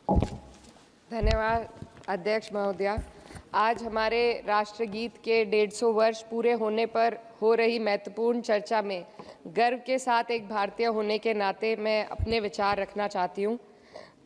धन्यवाद अध्यक्ष महोदया। आज हमारे राष्ट्रगीत के 150 वर्ष पूरे होने पर हो रही महत्वपूर्ण चर्चा में गर्व के साथ एक भारतीय होने के नाते मैं अपने विचार रखना चाहती हूँ।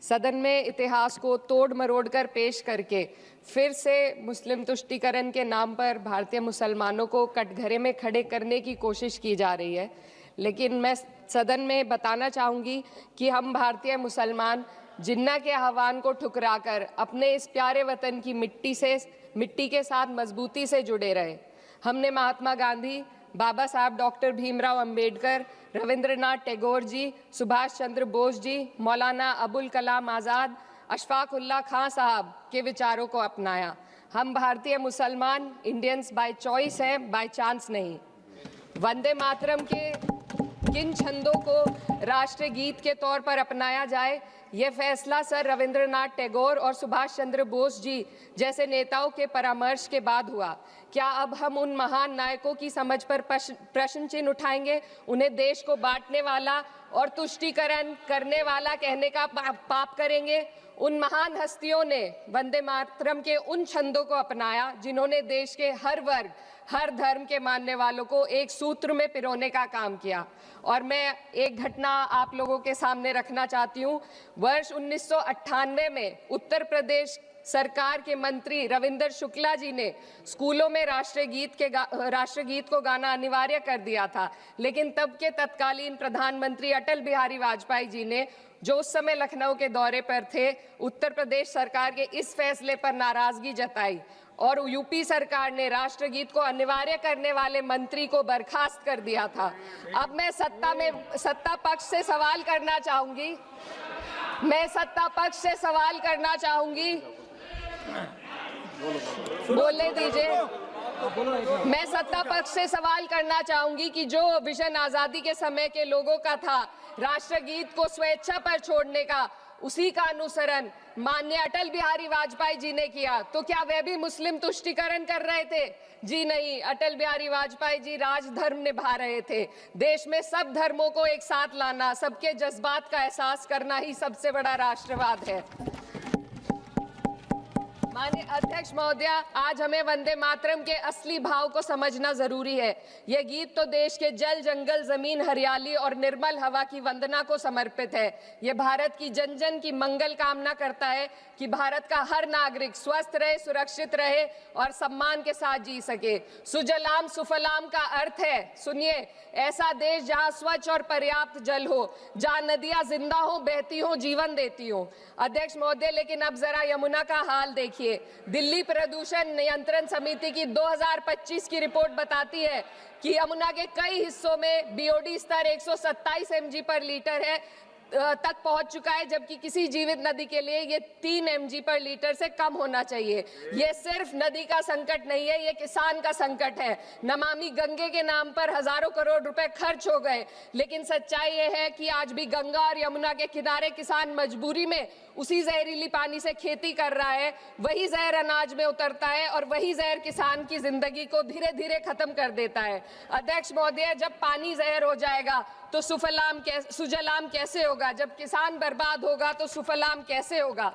सदन में इतिहास को तोड़ मरोड़ कर पेश करके फिर से मुस्लिम तुष्टीकरण के नाम पर भारतीय मुसलमानों को कटघरे में खड़े करने की कोशिश की जा रही है। लेकिन मैं सदन में बताना चाहूँगी कि हम भारतीय मुसलमान जिन्ना के आह्वान को ठुकराकर अपने इस प्यारे वतन की मिट्टी के साथ मजबूती से जुड़े रहे। हमने महात्मा गांधी, बाबा साहब डॉक्टर भीमराव अंबेडकर, रविंद्रनाथ टैगोर जी, सुभाष चंद्र बोस जी, मौलाना अबुल कलाम आज़ाद, अशफाक उल्लाह खां साहब के विचारों को अपनाया। हम भारतीय मुसलमान इंडियंस बाय चॉइस हैं, बाय चांस नहीं। वंदे मातरम के किन छंदों को राष्ट्रगीत के तौर पर अपनाया जाए, यह फैसला सर रविंद्रनाथ टैगोर और सुभाष चंद्र बोस जी जैसे नेताओं के परामर्श के बाद हुआ। क्या अब हम उन महान नायकों की समझ पर प्रश्न चिन्ह उठाएंगे? उन्हें देश को बांटने वाला और तुष्टीकरण करने वाला कहने का पाप करेंगे? उन महान हस्तियों ने वंदे मातरम के उन छंदों को अपनाया जिन्होंने देश के हर वर्ग, हर धर्म के मानने वालों को एक सूत्र में पिरोने का काम किया। और मैं एक घटना आप लोगों के सामने रखना चाहती हूँ। वर्ष 1998 में उत्तर प्रदेश सरकार के मंत्री रविंदर शुक्ला जी ने स्कूलों में राष्ट्रगीत को गाना अनिवार्य कर दिया था। लेकिन तब के तत्कालीन प्रधानमंत्री अटल बिहारी वाजपेयी जी ने, जो उस समय लखनऊ के दौरे पर थे, उत्तर प्रदेश सरकार के इस फैसले पर नाराजगी जताई और यूपी सरकार ने राष्ट्रगीत को अनिवार्य करने वाले मंत्री को बर्खास्त कर दिया था। अब मैं सत्ता पक्ष से सवाल करना चाहूंगी। बोलने दीजिए। मैं सत्ता पक्ष से सवाल करना चाहूंगी कि जो विजन आजादी के समय के लोगों का था, राष्ट्रगीत को स्वेच्छा पर छोड़ने का, उसी का अनुसरण माननीय अटल बिहारी वाजपेयी जी ने किया, तो क्या वह भी मुस्लिम तुष्टीकरण कर रहे थे? जी नहीं, अटल बिहारी वाजपेयी जी राजधर्म निभा रहे थे। देश में सब धर्मों को एक साथ लाना, सबके जज्बात का एहसास करना ही सबसे बड़ा राष्ट्रवाद है। माननीय अध्यक्ष महोदया, आज हमें वंदे मातरम के असली भाव को समझना जरूरी है। यह गीत तो देश के जल, जंगल, जमीन, हरियाली और निर्मल हवा की वंदना को समर्पित है। यह भारत की जन जन की मंगल कामना करता है कि भारत का हर नागरिक स्वस्थ रहे, सुरक्षित रहे और सम्मान के साथ जी सके। सुजलाम सुफलाम का अर्थ है, सुनिए, ऐसा देश जहां स्वच्छ और पर्याप्त जल हो, जहां नदियां जिंदा हो, बहती हो, जीवन देती हो। अध्यक्ष महोदय, लेकिन अब जरा यमुना का हाल देखिए। दिल्ली प्रदूषण नियंत्रण समिति की 2025 की रिपोर्ट बताती है कि यमुना के कई हिस्सों में बीओडी स्तर 127 mg पर लीटर है तक पहुंच चुका है, जबकि किसी जीवित नदी के लिए ये 3 mg पर लीटर से कम होना चाहिए। ये सिर्फ नदी का संकट नहीं है, ये किसान का संकट है। नमामि गंगे के नाम पर हजारों करोड़ रुपए खर्च हो गए, लेकिन सच्चाई ये है कि आज भी गंगा और यमुना के किनारे किसान मजबूरी में उसी जहरीली पानी से खेती कर रहा है। वही जहर अनाज में उतरता है और वही जहर किसान की जिंदगी को धीरे धीरे खत्म कर देता है। अध्यक्ष महोदय, जब पानी जहर हो जाएगा तो सुजलाम कैसे होगा? जब किसान बर्बाद होगा तो सुफलाम कैसे होगा?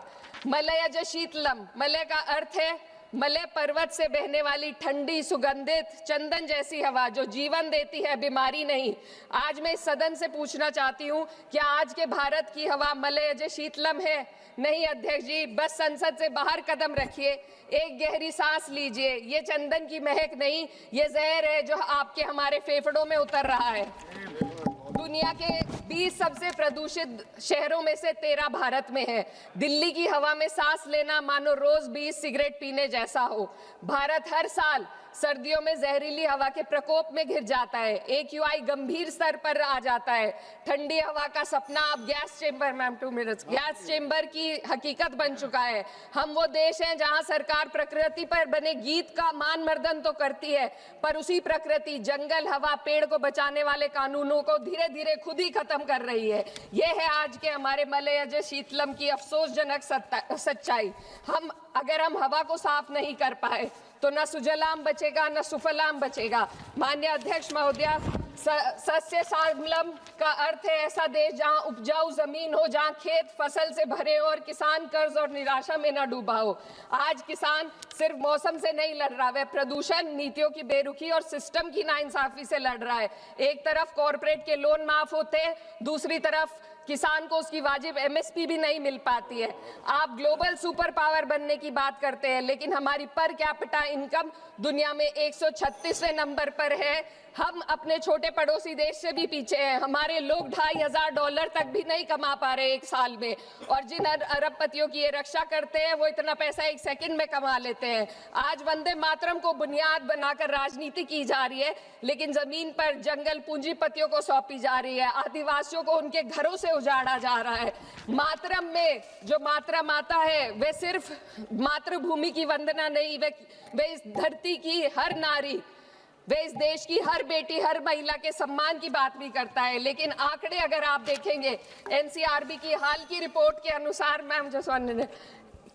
मलयज शीतलम, मलय का अर्थ है मलय पर्वत से बहने वाली ठंडी, सुगंधित, चंदन जैसी हवा जो जीवन देती है, बीमारी नहीं। आज मैं इस सदन से पूछना चाहती हूँ, क्या आज के भारत की हवा मलयज शीतलम है? नहीं अध्यक्ष जी, बस संसद से बाहर कदम रखिए, एक गहरी सांस लीजिए। ये चंदन की महक नहीं, ये जहर है जो आपके हमारे फेफड़ों में उतर रहा है। दुनिया के 20 सबसे प्रदूषित शहरों में से 13 भारत में है। दिल्ली की हवा में सांस लेना मानो रोज 20 सिगरेट पीने जैसा हो। भारत हर साल सर्दियों में जहरीली हवा के प्रकोप में घिर जाता है। AQI गंभीर स्तर पर आ जाता है। ठंडी हवा का सपना अब गैस चेंबर की हकीकत बन चुका है। हम वो देश हैं जहां सरकार प्रकृति पर बने गीत का मान मर्दन तो करती है, पर उसी प्रकृति, जंगल, हवा, पेड़ को बचाने वाले कानूनों को धीरे धीरे खुद ही खत्म कर रही है। ये है आज के हमारे मलयज शीतलम की अफसोसजनक सच्चाई। अगर हम हवा को साफ नहीं कर पाए तो न सुजलाम बचेगा, न सुफलाम बचेगा। माननीय अध्यक्ष महोदया, सस्य श्यामलम का अर्थ है ऐसा देश जहां उपजाऊ जमीन हो, जहां खेत फसल से भरे हो और किसान कर्ज और निराशा में न डूबा हो। आज किसान सिर्फ मौसम से नहीं लड़ रहा, वह प्रदूषण, नीतियों की बेरुखी और सिस्टम की नाइंसाफी से लड़ रहा है। एक तरफ कॉरपोरेट के लोन माफ होते हैं, दूसरी तरफ किसान को उसकी वाजिब एमएसपी भी नहीं मिल पाती है। आप ग्लोबल सुपर पावर बनने की बात करते हैं, लेकिन हमारी पर कैपिटा इनकम दुनिया में 136वें नंबर पर है। हम अपने छोटे पड़ोसी देश से भी पीछे हैं। हमारे लोग $2,500 तक भी नहीं कमा पा रहे एक साल में, और जिन अरबपतियों की ये रक्षा करते हैं वो इतना पैसा एक सेकंड में कमा लेते हैं। आज वंदे मातरम को बुनियाद बनाकर राजनीति की जा रही है, लेकिन जमीन पर जंगल पूंजीपतियों को सौंपी जा रही है। आदिवासियों को उनके घरों से उजाड़ा जा रहा है। मातरम में जो मात्रा माता है वे सिर्फ मातृभूमि की वंदना नहीं, वे इस धरती की हर नारी, वे इस देश की हर बेटी, हर महिला के सम्मान की बात भी करता है। लेकिन आंकड़े अगर आप देखेंगे, एनसीआरबी की हाल की रिपोर्ट के अनुसार, मैम जसवंत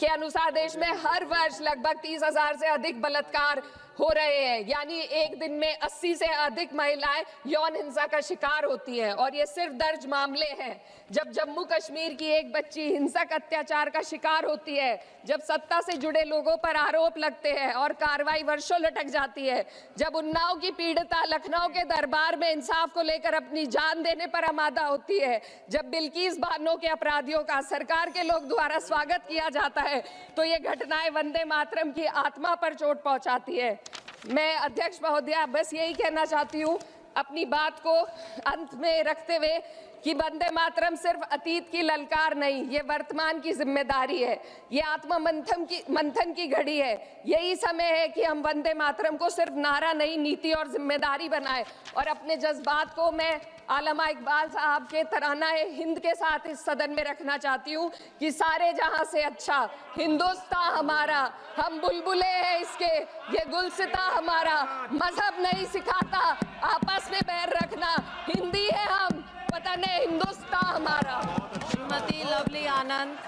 के अनुसार देश में हर वर्ष लगभग 30,000 से अधिक बलात्कार हो रहे हैं। यानी एक दिन में 80 से अधिक महिलाएं यौन हिंसा का शिकार होती हैं, और ये सिर्फ दर्ज मामले हैं। जब जम्मू कश्मीर की एक बच्ची हिंसक अत्याचार का शिकार होती है, जब सत्ता से जुड़े लोगों पर आरोप लगते हैं और कार्रवाई वर्षों लटक जाती है, जब उन्नाव की पीड़िता लखनऊ के दरबार में इंसाफ को लेकर अपनी जान देने पर आमादा होती है, जब बिल्किस बानो के अपराधियों का सरकार के लोग द्वारा स्वागत किया जाता है, तो ये घटनाएं वंदे मातरम की आत्मा पर चोट पहुंचाती है। मैं अध्यक्ष महोदया बस यही कहना चाहती हूँ अपनी बात को अंत में रखते हुए कि वंदे मातरम सिर्फ अतीत की ललकार नहीं, ये वर्तमान की जिम्मेदारी है। ये आत्म मंथन की घड़ी है। यही समय है कि हम वंदे मातरम को सिर्फ नारा नहीं, नीति और जिम्मेदारी बनाएं। और अपने जज्बात को मैं आलमा इकबाल साहब के तराना हिंद के साथ इस सदन में रखना चाहती हूँ कि सारे जहां से अच्छा हिंदुस्तान हमारा, हम बुलबुले हैं इसके, ये गुलसिता हमारा, मजहब नहीं सिखाता आपस में बैर रखना, हिंदी है हम, वतन है हिंदुस्तान हमारा। श्रीमती लवली आनंद।